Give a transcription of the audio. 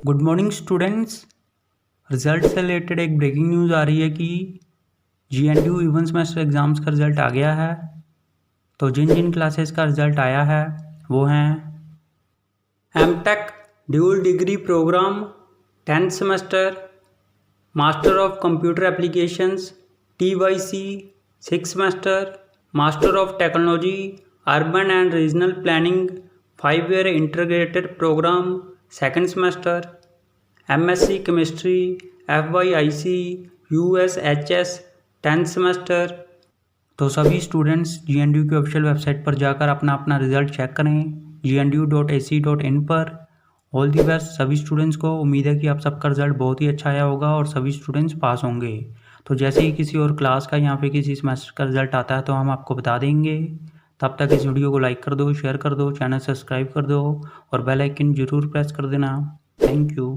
Good morning students. Result से related एक breaking news आ रही है कि GNDU इवन सेमेस्टर एग्ज़ाम्स का रिज़ल्ट आ गया है। तो जिन जिन क्लासेस का रिज़ल्ट आया है वो हैं M.Tech dual degree programme 10th semester, master of computer applications TYC 6th semester, master of technology urban and regional planning 5-year integrated programme 2nd semester, MSc chemistry FYIC USHS 10th सेमेस्टर। तो सभी students GNDU की official website पर जाकर अपना अपना result check करें gnu.ac.in पर। ऑल दी बेस्ट सभी स्टूडेंट्स को। उम्मीद है कि आप सबका रिजल्ट बहुत ही अच्छा आया होगा और सभी स्टूडेंट्स पास होंगे। तो जैसे ही किसी और क्लास का या फिर किसी सेमेस्टर का रिजल्ट आता है तो हम आपको बता देंगे। तब तक इस वीडियो को लाइक कर दो, शेयर कर दो, चैनल सब्सक्राइब कर दो और बेल आइकन ज़रूर प्रेस कर देना। Thank you.